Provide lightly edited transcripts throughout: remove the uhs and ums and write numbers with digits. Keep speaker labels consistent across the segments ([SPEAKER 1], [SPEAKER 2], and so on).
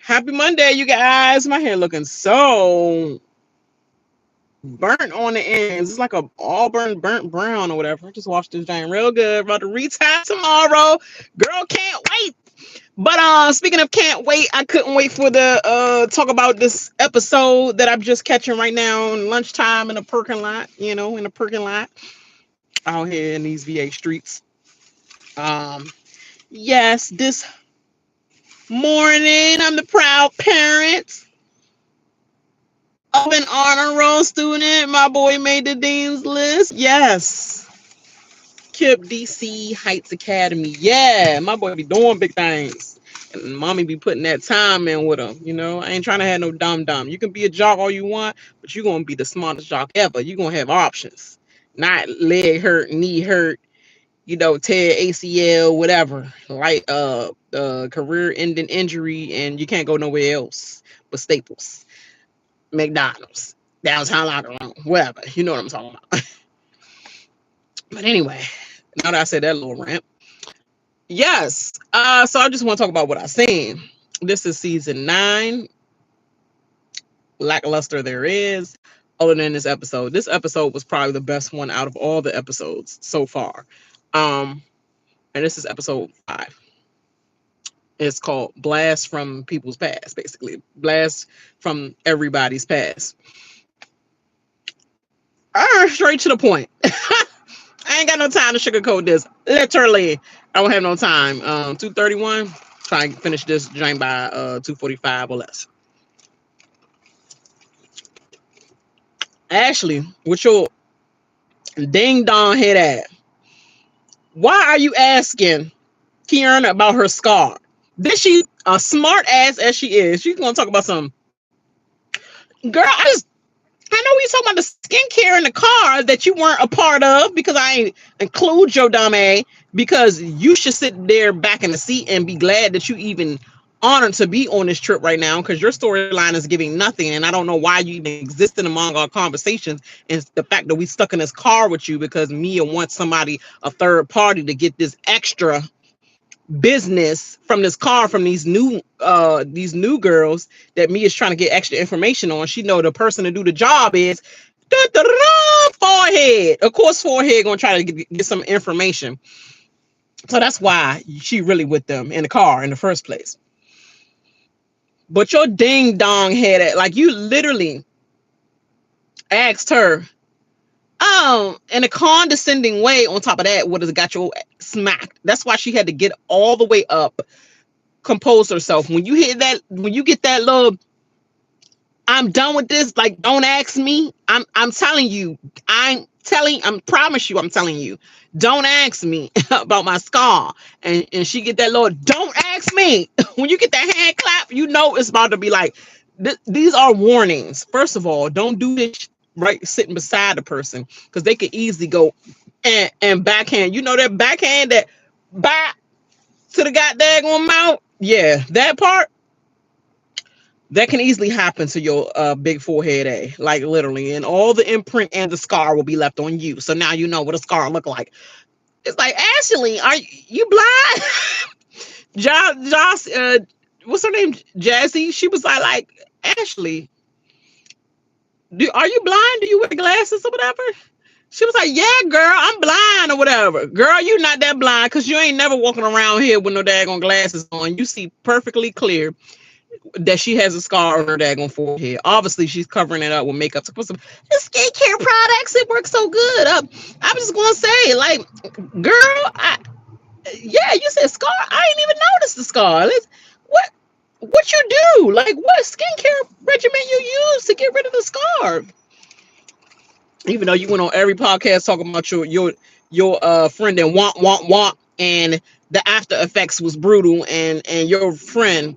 [SPEAKER 1] Happy Monday, you guys. My hair looking so burnt on the ends. It's like a auburn burnt brown or whatever. I just washed this thing real good. About to retie tomorrow. Girl, can't wait. But speaking of can't wait, I couldn't wait for the talk about this episode that I'm just catching right now in lunchtime in a parking lot, in a parking lot out here in these VA streets. Um yes, this morning I'm the proud parent of an honor roll student. My boy made the dean's list. Yes. KIP DC Heights Academy. Yeah, my boy be doing big things. And mommy be putting that time in with him. I ain't trying to have no dumb dumb. You can be a jock all you want, but you're gonna be the smartest jock ever. You're gonna have options. Not leg hurt, knee hurt, tear ACL, whatever. Like career ending injury, and you can't go nowhere else but Staples, McDonald's, downtown locker room, whatever. You know what I'm talking about. But anyway, now that I said that little rant, yes. So I just want to talk about what I've seen. This is season 9. Lackluster there is. Other than this episode, was probably the best one out of all the episodes so far. And this is episode 5. It's called Blast from People's Past, basically. Blast from everybody's past. Straight to the point. I ain't got no time to sugarcoat this. Literally, I don't have no time. 2:31. Try and finish this joint by 2:45 or less. Ashley, with your ding dong head at, why are you asking Kieran about her scar? Did she, a smart ass as she is, she's gonna talk about some girl? I know we talking about the skincare in the car that you weren't a part of because I ain't include your dumb ass, because you should sit there back in the seat and be glad that you even honored to be on this trip right now, because your storyline is giving nothing, and I don't know why you even existed among our conversations, and the fact that we stuck in this car with you because Mia wants somebody, a third party, to get this extra business from this car from these new girls that Mia's trying to get extra information on. She know the person to do the job is Forehead. Of course, Forehead gonna try to get some information. So that's why she really with them in the car in the first place. But your ding dong head at, like, you literally asked her in a condescending way. On top of that, what has got your smacked? That's why she had to get all the way up, compose herself. When you hear that, when you get that little, I'm done with this, like, don't ask me. I'm telling you, I'm promise you, I'm telling you, don't ask me about my scar. And she get that little, don't ask me. When you get that hand clap, you know it's about to be like, these are warnings. First of all, don't do this right sitting beside the person, because they could easily go and backhand. You know that backhand that back to the goddamn mouth? Yeah, that part. That can easily happen to your big forehead, like literally, and all the imprint and the scar will be left on you. So now you know what a scar look like. It's like, Ashley, are you blind? Josh, what's her name? Jazzy. She was like Ashley, are you blind? Do you wear glasses or whatever? She was like, yeah, girl, I'm blind or whatever. Girl, you not that blind, because you ain't never walking around here with no daggone glasses on. You see perfectly clear that she has a scar on her daggone forehead. Obviously, she's covering it up with makeup. The skincare products, it works so good. I was just going to say, like, girl, yeah, you said scar. I ain't even noticed the scar. What you do? Like, what skincare regimen you use to get rid of the scar? Even though you went on every podcast talking about your friend and want, and the after effects was brutal, and your friend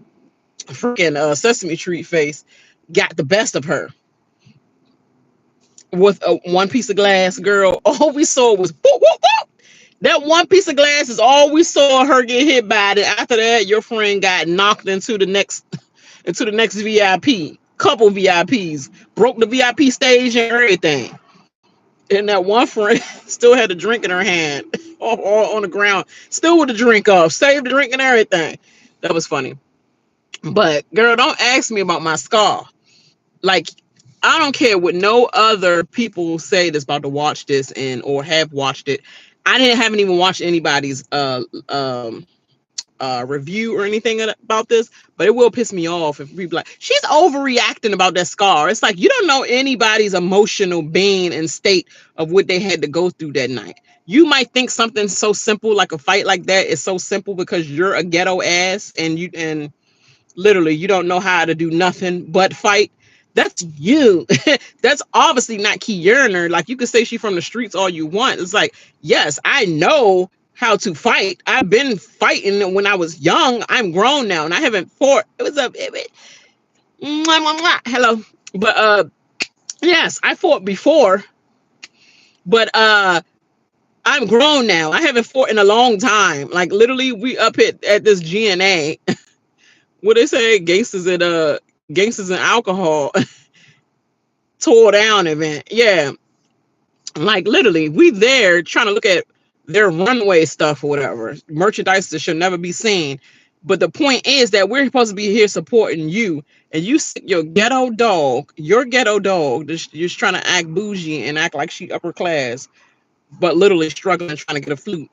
[SPEAKER 1] freaking Sesame Street face got the best of her with one piece of glass, girl. All we saw was whoop, whoop, whoop. That one piece of glass is all we saw her get hit by. And after that, your friend got knocked into the next VIP. Couple VIPs broke the VIP stage and everything. And that one friend still had a drink in her hand or on the ground, still with the drink off, saved the drink and everything. That was funny. But girl, don't ask me about my scar. Like, I don't care what no other people say that's about to watch this and or have watched it. Haven't even watched anybody's review or anything about this, but it will piss me off if people like she's overreacting about that scar. It's like you don't know anybody's emotional being and state of what they had to go through that night. You might think something so simple like a fight like that is so simple because you're a ghetto ass and literally you don't know how to do nothing but fight. That's you. That's obviously not Kiana. Like you could say she from the streets all you want. It's like, yes, I know how to fight. I've been fighting when I was young. I'm grown now and I haven't fought. It was hello. But yes, I fought before, but I'm grown now. I haven't fought in a long time. Like literally we up at this GNA. What they say, gangsters and alcohol tore down event. Yeah. Like literally, we there trying to look at their runway stuff or whatever. Merchandise that should never be seen. But the point is that we're supposed to be here supporting you. And you your ghetto dog, just trying to act bougie and act like she upper class, but literally struggling trying to get a flute.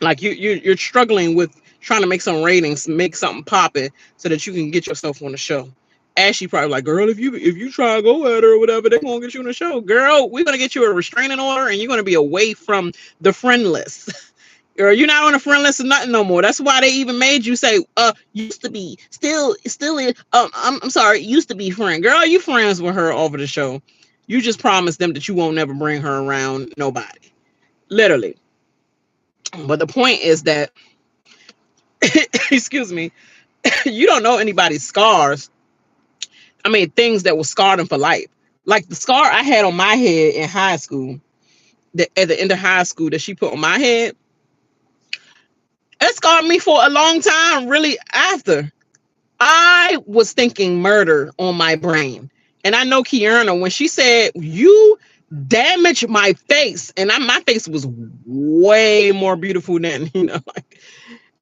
[SPEAKER 1] Like you're struggling with trying to make some ratings, make something popping so that you can get yourself on the show. Ashley probably like, girl, if you try to go at her or whatever, they're gonna get you on the show. Girl, we're gonna get you a restraining order and you're gonna be away from the friend list. Or you're not on the friend list of nothing no more. That's why they even made you say, used to be, still is, I'm sorry, used to be friend. Girl, you friends with her over the show. You just promised them that you won't never bring her around nobody. Literally. But the point is that, excuse me, you don't know anybody's scars. I mean, things that will scar them for life. Like the scar I had on my head in high school, at the end of high school that she put on my head, it scarred me for a long time, really, after. I was thinking murder on my brain. And I know Kiana, when she said, you damaged my face, and my face was way more beautiful than, like,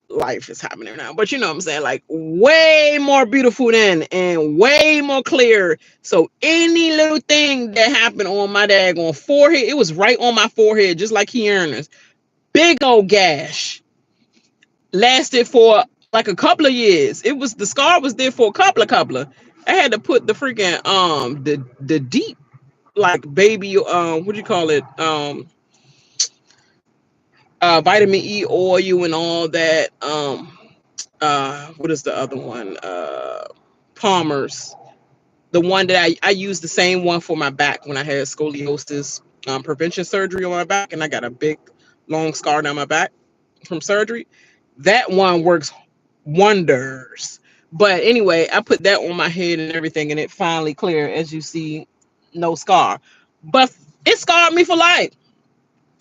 [SPEAKER 1] life is happening now, but you know what I'm saying, like way more beautiful then and way more clear. So any little thing that happened on my daggone forehead, it was right on my forehead, just like Kiana's. Big old gash. Lasted for like a couple of years. The scar was there for a couple of. I had to put the freaking the deep, like, baby, what do you call it, vitamin E oil and all that. What is the other one? Palmer's. The one that I used the same one for my back when I had scoliosis prevention surgery on my back, and I got a big long scar down my back from surgery. That one works wonders. But anyway, I put that on my head and everything, and it finally cleared. As you see, no scar. But it scarred me for life.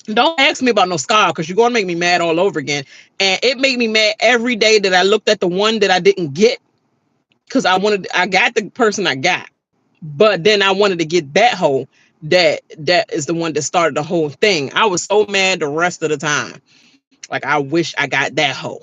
[SPEAKER 1] Don't ask me about no scar because you're going to make me mad all over again. And it made me mad every day that I looked at the one that I didn't get, because I got the person I got. But then I wanted to get that hoe that is the one that started the whole thing. I was so mad the rest of the time. Like, I wish I got that hoe.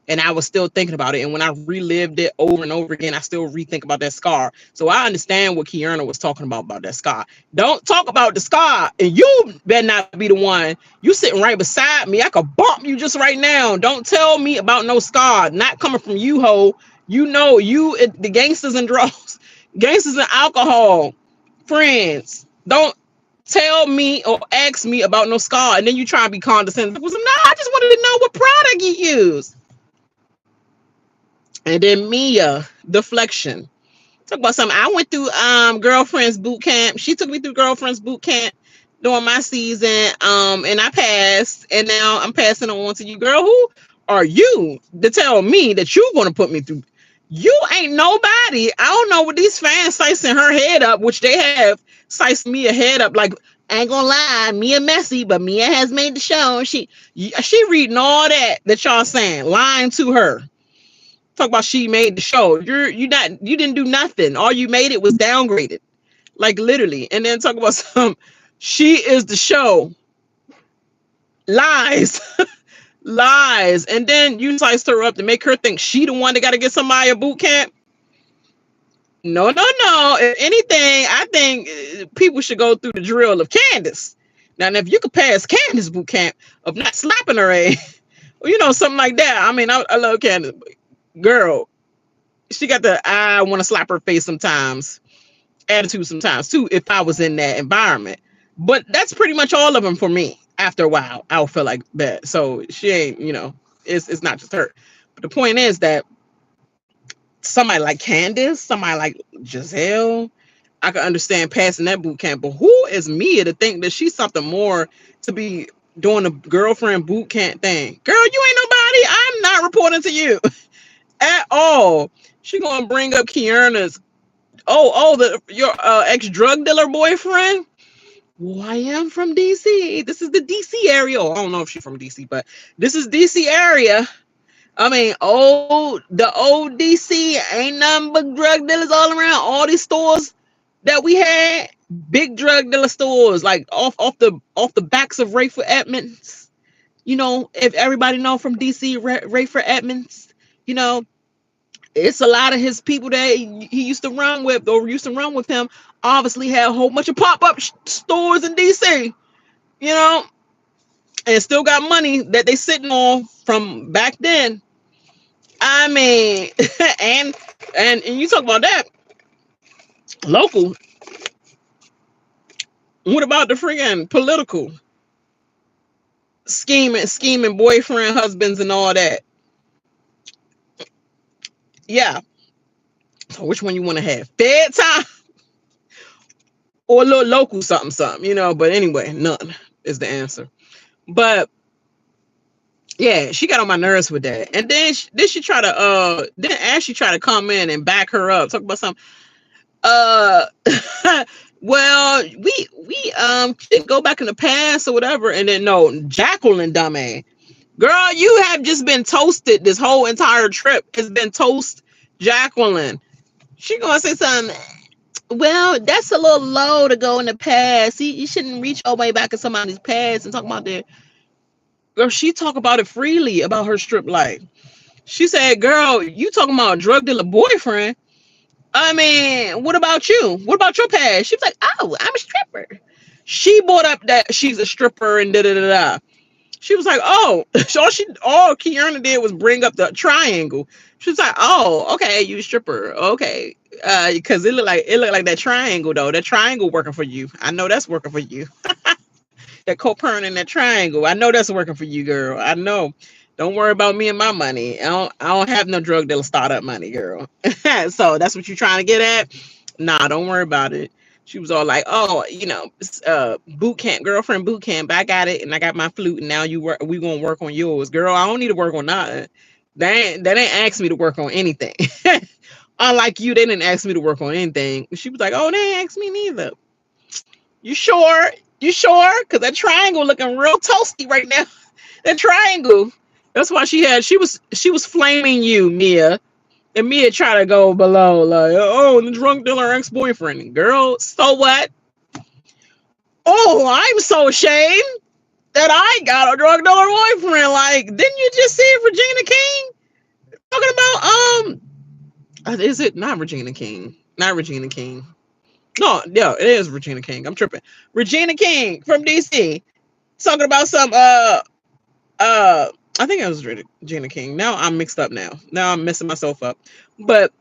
[SPEAKER 1] And I was still thinking about it. And when I relived it over and over again, I still rethink about that scar. So I understand what Kiana was talking about that scar. Don't talk about the scar. And you better not be the one. You sitting right beside me. I could bump you just right now. Don't tell me about no scar. Not coming from you, hoe. You know, the gangsters and drugs, gangsters and alcohol, friends. Don't tell me or ask me about no scar. And then you try to be condescending. No, I just wanted to know what product you use. And then Mia, deflection. Talk about something. I went through girlfriend's boot camp. She took me through girlfriend's boot camp during my season. And I passed. And now I'm passing on to you. Girl, who are you to tell me that you're gonna put me through? You ain't nobody. I don't know what these fans slicing her head up, which they have sliced Mia head up. Like, I ain't gonna lie, Mia messy, but Mia has made the show. She reading all that y'all saying, lying to her. Talk about she made the show. You didn't do nothing. All you made it was downgraded. Like, literally. And then talk about she is the show. Lies. Lies. And then you slice her up to make her think she the one that got to get somebody a boot camp. No, no, no. If anything, I think people should go through the drill of Candace. Now, if you could pass Candace boot camp of not slapping her ass, or, something like that. I mean, I love Candace. Girl, she got the I want to slap her face sometimes attitude sometimes too if I was in that environment. But that's pretty much all of them for me. After a while, I'll feel like that. So she ain't, it's not just her. But the point is that somebody like Candace, somebody like Giselle, I can understand passing that boot camp. But who is Mia to think that she's something more to be doing a girlfriend boot camp thing? Girl, you ain't nobody. I'm not reporting to you at all. She gonna bring up Kierna's your ex-drug dealer boyfriend. Well, I am from DC. This is the DC area. I don't know if she's from DC, but this is DC area. I mean, the old DC ain't nothing but drug dealers all around. All these stores that we had, big drug dealer stores, like off the backs of Rayford Edmonds. If everybody know from DC, Rayford Edmonds, it's a lot of his people that he used to run with or used to run with him. Obviously, had a whole bunch of pop-up stores in DC, and still got money that they sitting on from back then. I mean, and you talk about that local. What about the freaking political scheming boyfriend, husbands, and all that? Yeah. So which one you want to have? Fed time or a little local something, But anyway, none is the answer. But yeah, she got on my nerves with that. And then she try to then Ashley try to come in and back her up, talk about something. Well, we didn't go back in the past or whatever. And then no, Jacqueline, dumbass. Girl, you have just been toasted this whole entire trip. Has been toast, Jacqueline. She gonna say something. Well, that's a little low to go in the past. You shouldn't reach all the way back in somebody's past and talk about that. Girl, she talk about it freely about her strip life. She said, girl, you talking about a drug dealer boyfriend. I mean, what about you? What about your past? She was like, oh, I'm a stripper. She brought up that she's a stripper and da-da-da-da. She was like, oh, all Kierna did was bring up the triangle. She was like, oh, okay, you a stripper. Okay. Because it looked like that triangle though. That triangle working for you. I know that's working for you. That copern in that triangle. I know that's working for you, girl. I know. Don't worry about me and my money. I don't have no drug dealer startup money, girl. So that's what you're trying to get at? Nah, don't worry about it. She was all like, oh, boot camp, girlfriend boot camp. I got it, and I got my flute, and now we gonna work on yours. Girl, I don't need to work on nothing. They ain't asked me to work on anything. Unlike you, they didn't ask me to work on anything. She was like, oh, they ain't asked me neither. You sure? You sure? Because that triangle looking real toasty right now. That triangle. That's why she was flaming you, Mia. And Mia tried to go below, like, oh, the drunk dealer ex-boyfriend. Girl, so what? Oh, I'm so ashamed that I got a drug dealer boyfriend. Like, didn't you just see Regina King? Talking about, is it not Regina King? Not Regina King. No, yeah, it is Regina King. I'm tripping. Regina King from DC. Talking about some, I think it was Regina King. Now I'm mixed up now. Now I'm messing myself up. But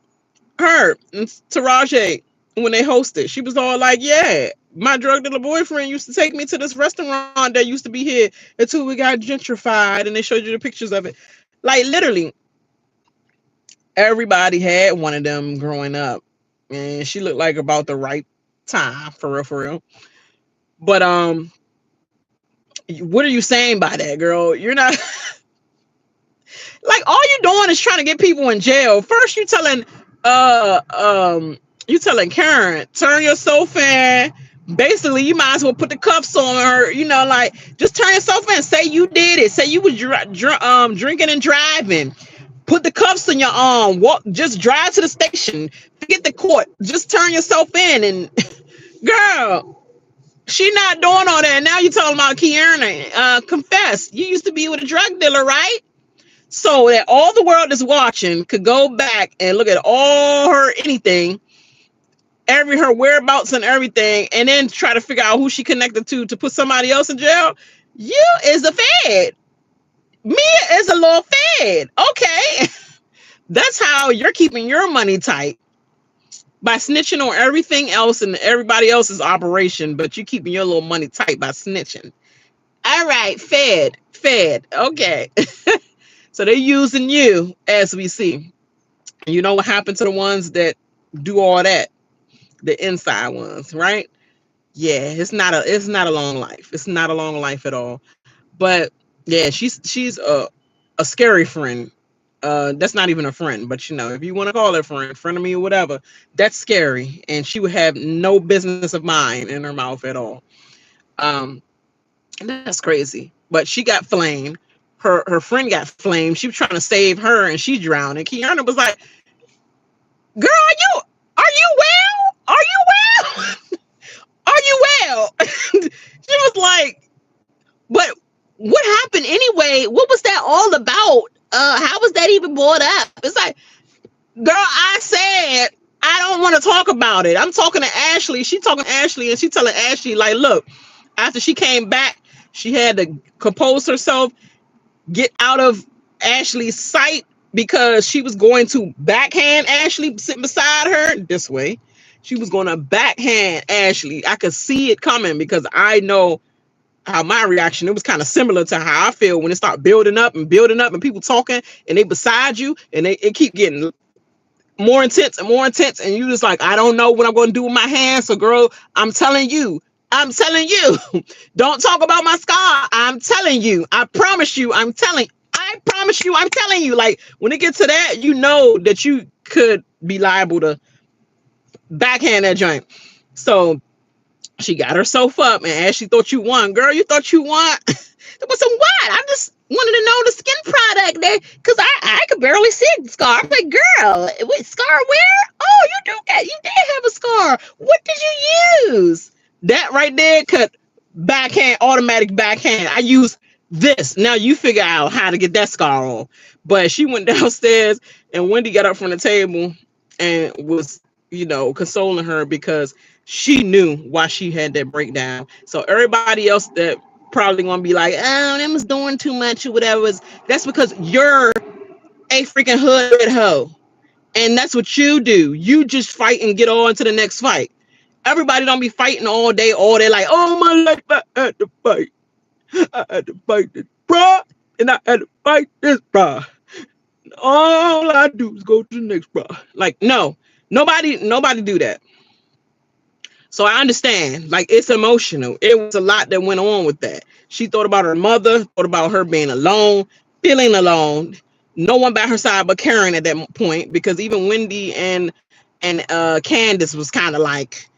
[SPEAKER 1] her and Taraji, when they hosted, she was all like, yeah, my drug dealer boyfriend used to take me to this restaurant that used to be here until we got gentrified, and they showed you the pictures of it. Like, literally, everybody had one of them growing up. And she looked like about the right time, for real. But what are you saying by that, girl? You're not... Like, all you're doing is trying to get people in jail. First, you telling Karen, turn yourself in. Basically, you might as well put the cuffs on her. Like, just turn yourself in. Say you did it. Say you was drinking and driving. Put the cuffs on your arm. Walk. Just drive to the station. Forget the court. Just turn yourself in. And girl, She not doing all that. Now you talking about Kiana. Confess, you used to be with a drug dealer, right? So that all the world is watching could go back and look at all her anything, her whereabouts and everything, and then try to figure out who she connected to put somebody else in jail. You is a fed. Mia is a little fed. Okay. That's how you're keeping your money tight, by snitching on everything else and everybody else's operation, but you keeping your little money tight by snitching. All right, fed. Okay. So they're using you, as we see. You know what happened to the ones that do all that, the inside ones, right? Yeah, it's not a long life. It's not a long life at all. But yeah, she's a scary friend. That's not even a friend, but if you want to call her friend of me or whatever, that's scary. And she would have no business of mine in her mouth at all. Um, that's crazy. But she got flamed. Her friend got flamed. She was trying to save her and she drowned. And Kiana was like, "Girl, are you well? Are you well? Are you well?" She was like, "But what happened anyway? What was that all about? How was that even brought up?" It's like, girl, I said I don't want to talk about it. I'm talking to Ashley. She talking to Ashley, and she telling Ashley, like, look, after she came back, she had to compose herself, get out of Ashley's sight, because she was going to backhand Ashley sitting beside her this way. She was going to backhand Ashley. I could see it coming because I know how my reaction, it was kind of similar to how I feel when it start building up and people talking and they beside you and it keep getting more intense and more intense, and you just like, I don't know what I'm going to do with my hands. So girl, I'm telling you, don't talk about my scar. I'm telling you, I promise you, I'm telling you, like, when it gets to that, you know that you could be liable to backhand that joint. So she got herself up, and as she thought you won, girl, you thought you won. There was some what? I just wanted to know the skin product there, because I could barely see the scar. I'm like, girl, wait, scar where? Oh, you do that. You did have a scar. What did you use? That right there could backhand, automatic backhand. I use this. Now you figure out how to get that scar off. But she went downstairs, and Wendy got up from the table and was, consoling her because she knew why she had that breakdown. So everybody else that probably gonna be like, oh, them was doing too much or whatever, that's because you're a freaking hood hoe. And that's what you do. You just fight and get on to the next fight. Everybody don't be fighting all day, like, oh, my life, I had to fight. I had to fight this bra, and I had to fight this bra. All I do is go to the next bra. Like, no, nobody do that. So I understand, like, it's emotional. It was a lot that went on with that. She thought about her mother, thought about her being alone, feeling alone, no one by her side but Karen at that point, because even Wendy and Candace was kind of like,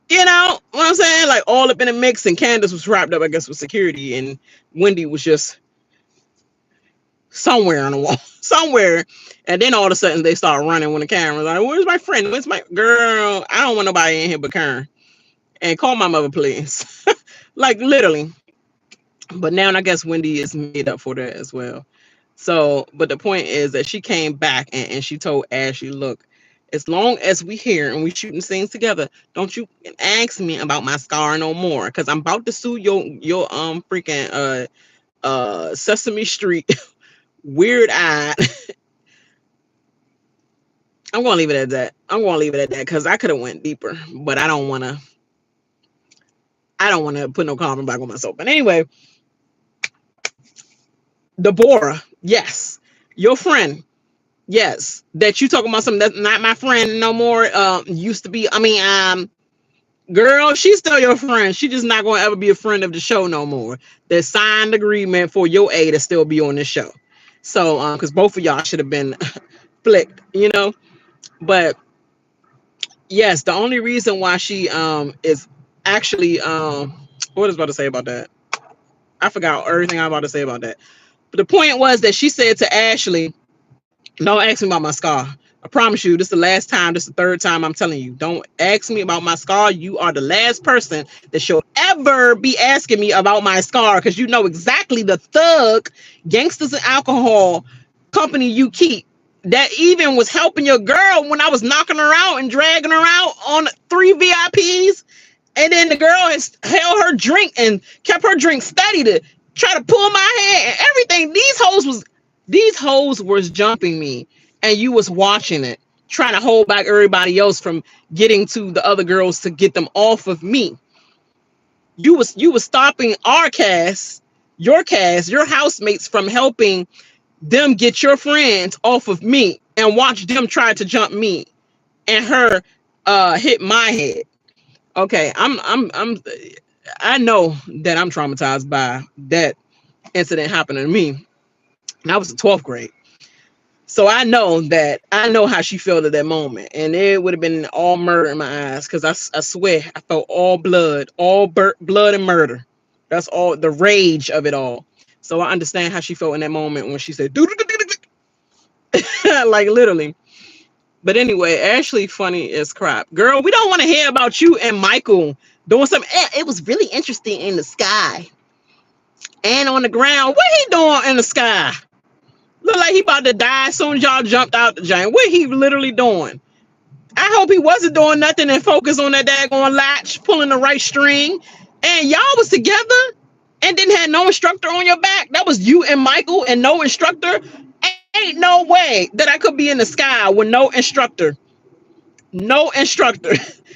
[SPEAKER 1] you know what I'm saying? Like, all up in a mix, and Candace was wrapped up, I guess, with security, and Wendy was just somewhere on the wall, somewhere. And then all of a sudden they start running when the camera's like, where's my friend? Where's my girl? I don't want nobody in here but Karen. And call my mother, please. Like, literally. But now I guess Wendy is made up for that as well. So, but the point is that she came back and she told Ashley, look, as long as we here and we shooting scenes together, don't you ask me about my scar no more, because I'm about to sue your freaking Sesame Street weird eyed. I'm gonna leave it at that. Because I could have went deeper, but I don't want to put no comment back on myself. But anyway, Deborah, yes, your friend, yes, that you talking about something that's not my friend no more. Used to be. I mean, girl, she's still your friend. She just not gonna ever be a friend of the show no more. That signed agreement for your A to still be on this show. So, because both of y'all should have been flicked, But yes, the only reason why she is actually what was I about to say about that? I forgot everything I was about to say about that. But the point was that she said to Ashley, don't ask me about my scar. I promise you, this is the last time. This is the third time I'm telling you. Don't ask me about my scar. You are the last person that should ever be asking me about my scar, because you know exactly the thug, gangsters and alcohol company you keep that even was helping your girl when I was knocking her out and dragging her out on 3 VIPs. And then the girl has held her drink and kept her drink steady to try to pull my hair and everything. These hoes was jumping me, and you was watching it, trying to hold back everybody else from getting to the other girls to get them off of me. You was stopping our cast, your housemates from helping them get your friends off of me, and watch them try to jump me and her hit my head. Okay, I know that I'm traumatized by that incident happening to me. And I was in 12th grade. So I know how she felt at that moment. And it would have been all murder in my eyes, because I swear I felt all blood and murder. That's all the rage of it all. So I understand how she felt in that moment when she said, like literally. But anyway, Ashley funny as crap. Girl, we don't want to hear about you and Michael doing something. It was really interesting in the sky and on the ground. What he doing in the sky? Look like he about to die as soon as y'all jumped out the giant. What he literally doing? I hope he wasn't doing nothing and focus on that daggone latch, pulling the right string. And y'all was together and didn't have no instructor on your back. That was you and Michael and no instructor. Ain't no way that I could be in the sky with no instructor. No instructor.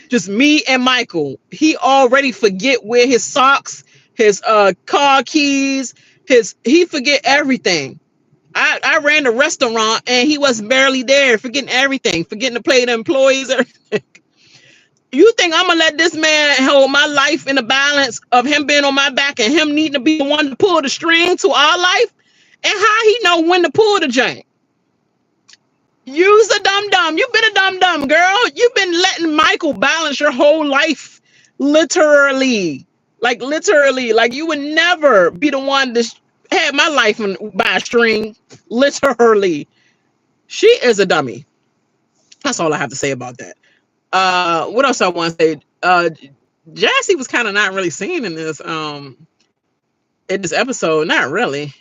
[SPEAKER 1] Just me and Michael. He already forget where his socks, his car keys, he forget everything. I ran the restaurant and he was barely there, forgetting everything, forgetting to pay the employees. You think I'm gonna let this man hold my life in the balance of him being on my back and him needing to be the one to pull the string to our life? And how he know when to pull the jank? You's a dum-dum. You've been a dum-dum, girl. You've been letting Michael balance your whole life. Literally. Like you would never be the one to have my life by a string. Literally. She is a dummy. That's all I have to say about that. What else I want to say? Jassy was kind of not really seen in this episode. Not really.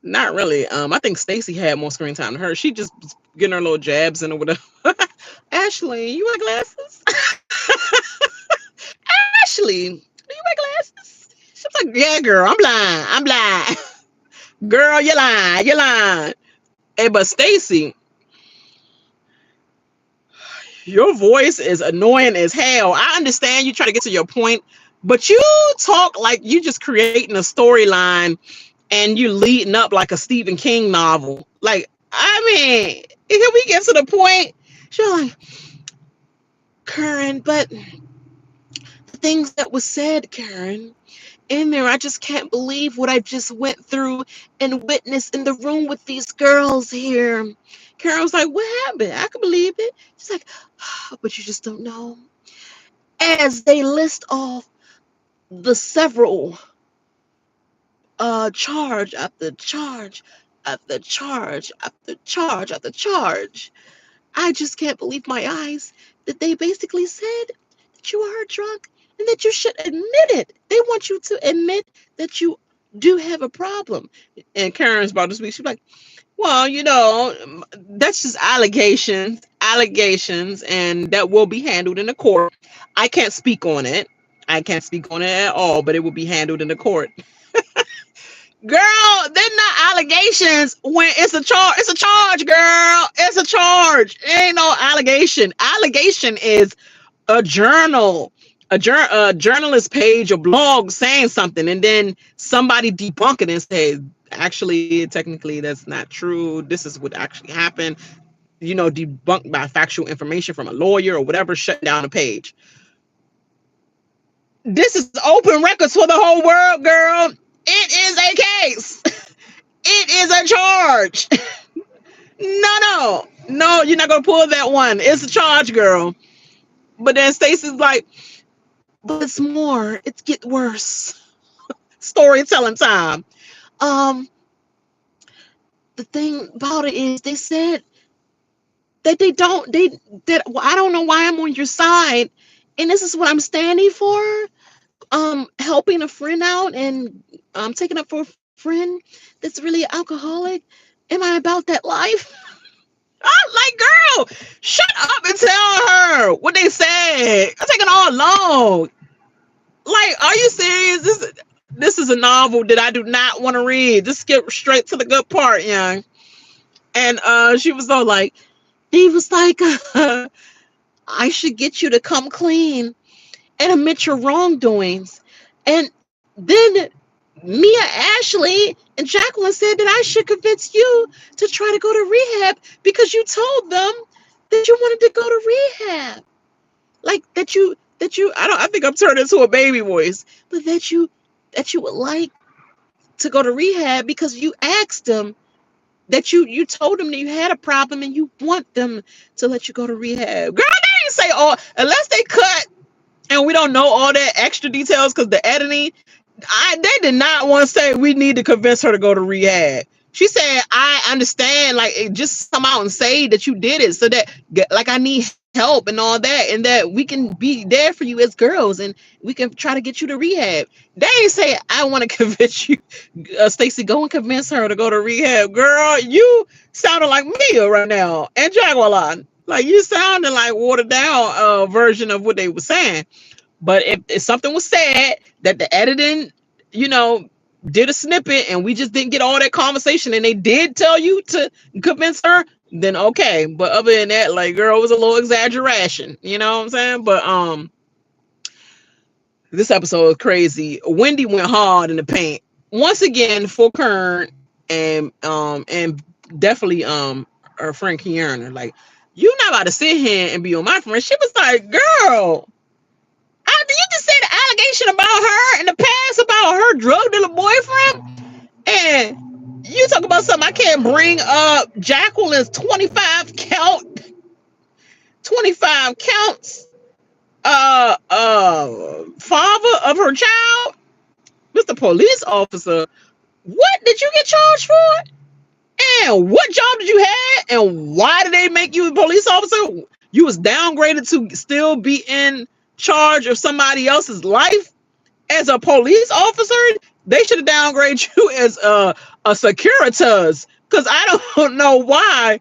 [SPEAKER 1] Not really. I think Stacy had more screen time than her. She just was getting her little jabs in or whatever. Ashley, you wear glasses? Ashley, do you wear glasses? She was like, yeah, girl, I'm blind. I'm blind. Girl, you're lying. You're lying. Hey, but Stacy, your voice is annoying as hell. I understand you try to get to your point, but you talk like you just creating a storyline and you leading up like a Stephen King novel. Like, I mean, can we get to the point? She's like, Karen, but the things that was said, Karen, in there, I just can't believe what I just went through and witnessed in the room with these girls here. Karen was like, what happened? I can believe it. She's like, oh, but you just don't know. As they list off the several charge after charge after charge after charge after charge, I just can't believe my eyes that they basically said that you are drunk and that you should admit it. They want you to admit that you do have a problem. And Karen's about to speak. She's like, well, you know, that's just allegations, and that will be handled in the court. I can't speak on it. I can't speak on it at all, but it will be handled in the court. Girl, they're not allegations when it's a charge. It's a charge, girl. It's a charge. It ain't no allegation. Allegation is a journal, a journalist page, a blog saying something, and then somebody debunk it and say, actually, technically, that's not true. This is what actually happened. You know, debunked by factual information from a lawyer or whatever, shut down the page. This is open records for the whole world, girl. It is a case. It is a charge. No, you're not gonna pull that one. It's a charge, girl. But then Stacey's like, but it's more. It's get worse. Storytelling time. The thing about it is, they said that well, I don't know why I'm on your side, and this is what I'm standing for. Helping a friend out and taking up for a friend that's really alcoholic. Am I about that life? I'm like, girl, shut up and tell her what they said. I'm taking all long. Like, are you serious? This is a novel that I do not want to read. Just skip straight to the good part, young. And she was all like, he was like, I should get you to come clean and admit your wrongdoings. And then Mia, Ashley, and Jacqueline said that I should convince you to try to go to rehab because you told them that you wanted to go to rehab. Like that you I think I'm turning into a baby voice, but that you would like to go to rehab because you asked them that you told them that you had a problem and you want them to let you go to rehab. Girl, they didn't say all unless they cut and we don't know all that extra details because the editing. They did not want to say we need to convince her to go to rehab. She said, I understand, like, just come out and say that you did it so that, like, I need help and all that, and that we can be there for you as girls and we can try to get you to rehab. They ain't say, I want to convince you, Stacey, go and convince her to go to rehab. Girl, you sounded like Mia right now and Jaguar. Like, you sounded like watered down version of what they were saying. But if something was said that the editing, did a snippet and we just didn't get all that conversation and they did tell you to convince her, then okay. But other than that, like, girl, it was a little exaggeration. You know what I'm saying? But this episode was crazy. Wendy went hard in the paint. Once again for Kern and definitely her friend Kiana. Like, you not about to sit here and be on my friend. She was like, girl, after you just said the allegation about her in the past about her drug dealer boyfriend, and you talk about something I can't bring up Jacqueline's 25 counts father of her child, Mr. Police Officer. What did you get charged for? And what job did you have? And why did they make you a police officer? You was downgraded to still be in charge of somebody else's life as a police officer. They should have downgraded you as a Securitas, because I don't know why.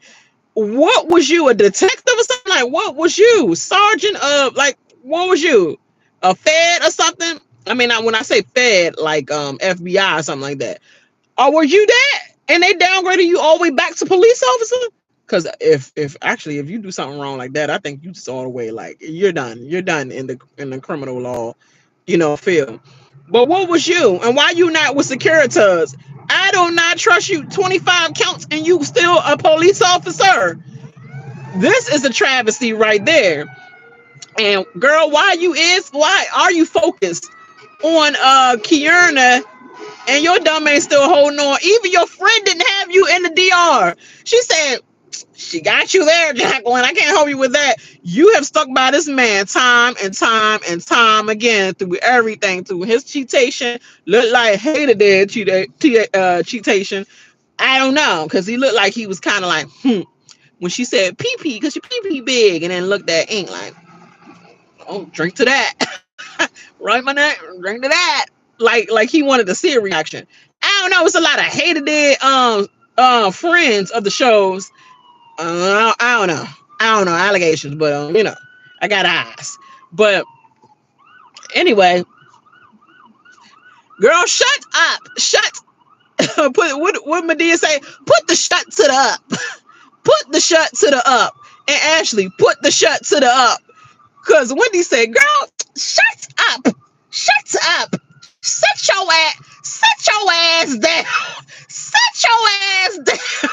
[SPEAKER 1] What was you, a detective or something? Like, what was you, sergeant of, like, what was you, a Fed or something? I mean, when I say Fed, like FBI or something like that. Or were you that and they downgraded you all the way back to police officer? Because if you do something wrong like that, I think you just all the way, like, you're done in the criminal law, field. But what was you, and why you not with Securitas? I do not trust you. 25 counts and you still a police officer. This is a travesty right there. And girl, why are you focused on Kierna, and your dumb ain't still holding on? Even your friend didn't have you in the DR. She said, she got you there, Jacqueline. I can't help you with that. You have stuck by this man time and time and time again through everything, through his cheatation. Looked like hated their cheatation. I don't know, because he looked like he was kind of like, when she said pee-pee, because your pee-pee big, and then looked at ink like, oh, drink to that. Right, my neck, drink to that. Like he wanted to see a reaction. I don't know. It's a lot of hated their friends of the shows. I don't know allegations, but I got eyes. But anyway, girl, shut up. What Medea say? Put the shut to the up. Put the shut to the up. And Ashley, put the shut to the up. Because Wendy said, girl, shut up. Shut up. Sit your ass down. Sit your ass down.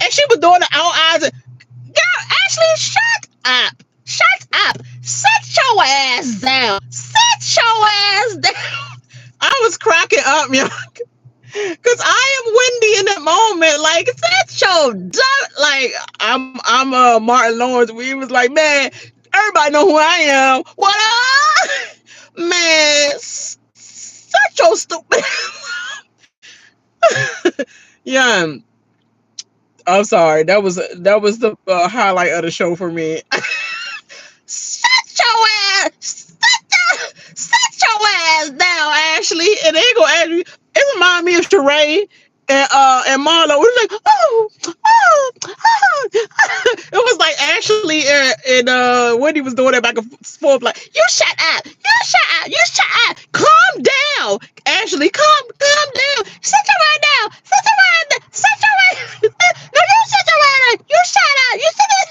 [SPEAKER 1] And she was doing the out eyes. Girl, Ashley, shut up. Shut up. Sit your ass down. Sit your ass down. I was cracking up, yo. Because I am Wendy in that moment. Like, sit your dumb. Like, I'm Martin Lawrence. We was like, man, everybody know who I am. What up? Man, shut your stupid. Yeah. I'm sorry. That was the highlight of the show for me. Shut your ass! Sit your ass down, Ashley. And they gonna ask me. It remind me of Sheree and Marlo. It was like, it was like Ashley and Wendy was doing that back and forth, like, you shut up, you shut up, you shut up, calm down, Ashley, calm down, sit your ass down, sit your ass down, sit your ass. No, you sit your ass down, you shut up, you sit it.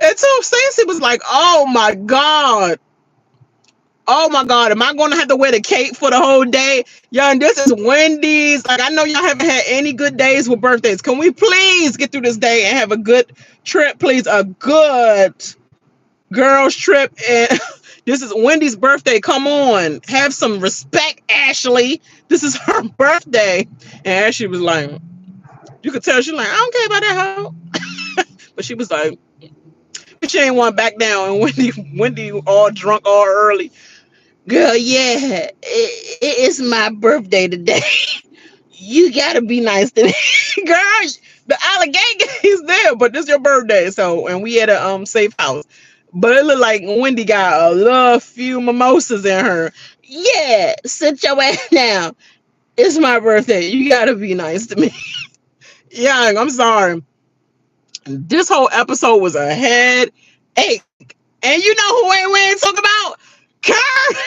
[SPEAKER 1] And so Stacey was like, oh my God, am I going to have to wear the cape for the whole day? Y'all, and this is Wendy's. Like, I know y'all haven't had any good days with birthdays. Can we please get through this day and have a good trip, please? A good girls trip. And this is Wendy's birthday. Come on. Have some respect, Ashley. This is her birthday. And Ashley was like, you could tell she's like, I don't care about that hoe. But she was like, she ain't want back down. And Wendy all drunk all early. Girl, yeah, it's my birthday today. You gotta be nice to me. Girl, the alligator is there, but this your birthday. So, and we at a safe house. But it looked like Wendy got a little few mimosas in her. Yeah, sit your ass down. It's my birthday. You gotta be nice to me. Yeah, I'm sorry. This whole episode was a headache. And you know who we ain't talking about? Karen.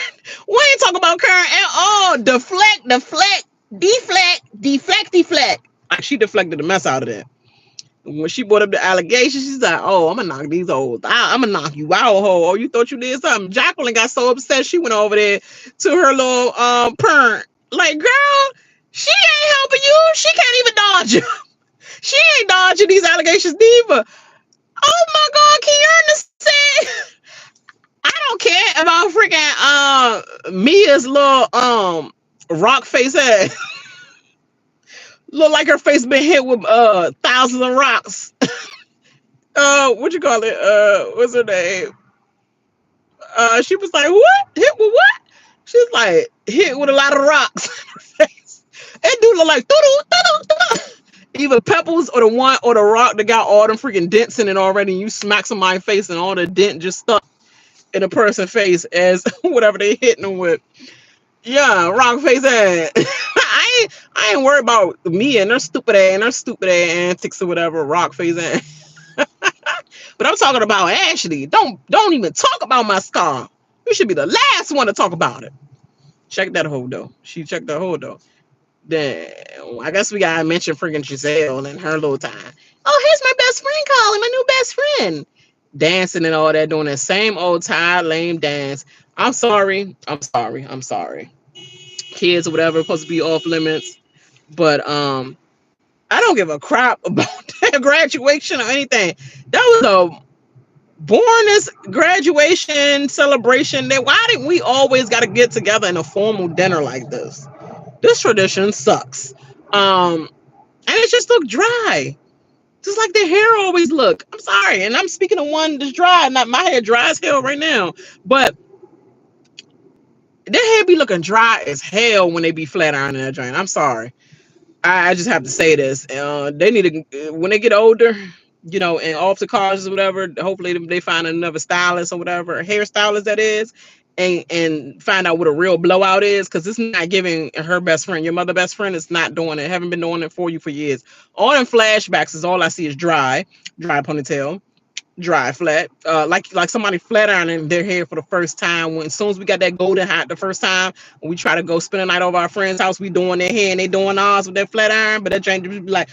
[SPEAKER 1] We ain't talking about Karen at all. Deflect. Like, she deflected the mess out of that. When she brought up the allegations, she's like, oh, I'm gonna knock these hoes out. I'm gonna knock you out, ho. Oh, you thought you did something. Jacqueline got so upset she went over there to her little parent. Like, girl, she ain't helping you. She can't even dodge you. She ain't dodging these allegations neither. Oh my God, can you understand? I don't care about freaking Mia's little rock face ass. Look like her face been hit with thousands of rocks. What you call it? What's her name? She was like, what? Hit with what? She's like, hit with a lot of rocks in her face. It do look like either pebbles or the one or the rock that got all them freaking dents in it already, and you smack somebody's face and all the dent just stuck in a person's face as whatever they hitting them with. Yeah, rock face ass. I ain't worried about me and her stupid ass antics or whatever, rock face ass. But I'm talking about Ashley. Don't even talk about my scar. You should be the last one to talk about it. Check that hole though. She checked that hole though. Then I guess we gotta mention freaking Giselle and her little time. Oh, here's my best friend calling, my new best friend. Dancing and all that, doing that same old tired, lame dance. I'm sorry. Kids or whatever supposed to be off limits. But I don't give a crap about that graduation or anything. That was a bornness graduation celebration. That why didn't we always gotta get together in a formal dinner like this? This tradition sucks. And it just looked dry. Just like their hair always look. I'm sorry. And I'm speaking of one that's dry. Not my hair dry as hell right now. But their hair be looking dry as hell when they be flat ironing that joint. I'm sorry. I just have to say this. They need to, when they get older, and off to college or whatever, hopefully they find another stylist or whatever, a hairstylist that is, and find out what a real blowout is, because it's not giving her best friend, your mother best friend, is not doing it. Haven't been doing it for you for years. All in flashbacks is all I see is dry ponytail, dry flat, like somebody flat ironing their hair for the first time. When as soon as we got that golden hot the first time, when we try to go spend a night over our friend's house, we doing their hair and they doing ours with that flat iron, but that joint just be like,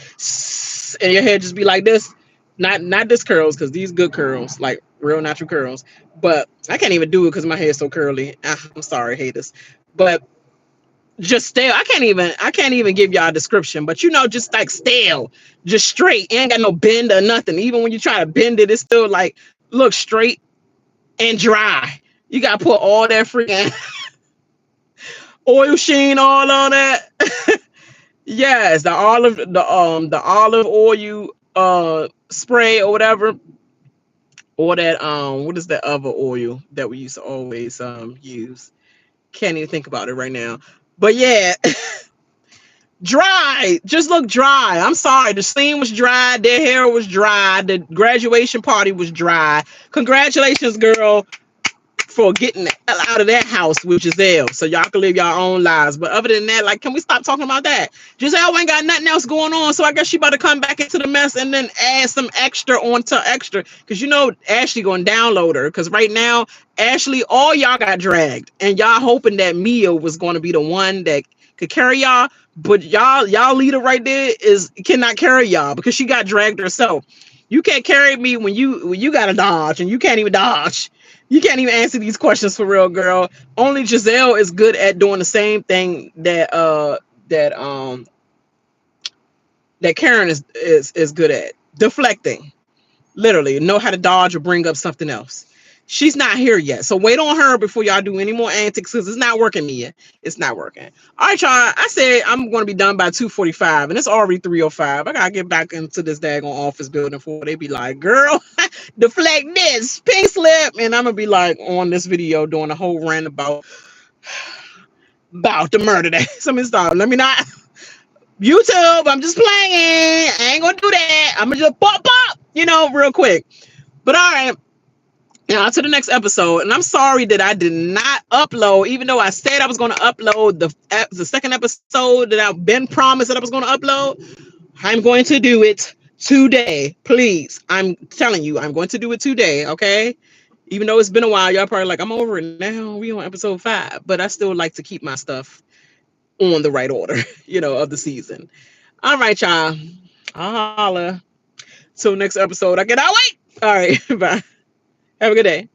[SPEAKER 1] and your hair just be like this. Not this curls, because these good curls, like real natural curls. But I can't even do it because my hair is so curly. I'm sorry, haters. But just stale. I can't even give y'all a description, but just like stale, just straight. It ain't got no bend or nothing. Even when you try to bend it, it's still like look straight and dry. You gotta put all that freaking oil sheen all on that. Yes, the olive oil spray or whatever. Or that what is that other oil that we used to always use? Can't even think about it right now. But yeah, Dry, just look dry. I'm sorry, the scene was dry, their hair was dry, the graduation party was dry. Congratulations, girl, for getting the hell out of that house with Giselle, so y'all can live your own lives. But other than that, like, can we stop talking about that? Giselle ain't got nothing else going on, so I guess she about to come back into the mess and then add some extra onto extra, because you know Ashley gonna download her, because right now Ashley, all y'all got dragged, and y'all hoping that Mia was going to be the one that could carry y'all, but y'all leader right there is cannot carry y'all because she got dragged herself. You can't carry me when you got to dodge, and you can't even dodge. You can't even answer these questions for real, girl. Only Giselle is good at doing the same thing that Karen is good at. Deflecting. Literally know how to dodge or bring up something else. She's not here yet, so wait on her before y'all do any more antics, because it's not working, Mia. It's not working. All right, y'all, I said I'm going to be done by 2:45, and it's already 3:05. I gotta get back into this daggone office building before they be like, girl, deflect this pink slip, and I'm gonna be like on this video doing a whole rant about the murder that somebody stop. Let me not YouTube, I'm just playing. I ain't gonna do that. I'm gonna just pop real quick. But all right, now to the next episode. And I'm sorry that I did not upload, even though I said I was going to upload the second episode that I've been promised that I was going to upload. I'm going to do it today, please. I'm telling you, I'm going to do it today, okay? Even though it's been a while, y'all probably like, I'm over it now. We on episode 5, but I still like to keep my stuff on the right order, of the season. All right, y'all. I'll holla. Till next episode. I cannot wait. All right, bye. Have a good day.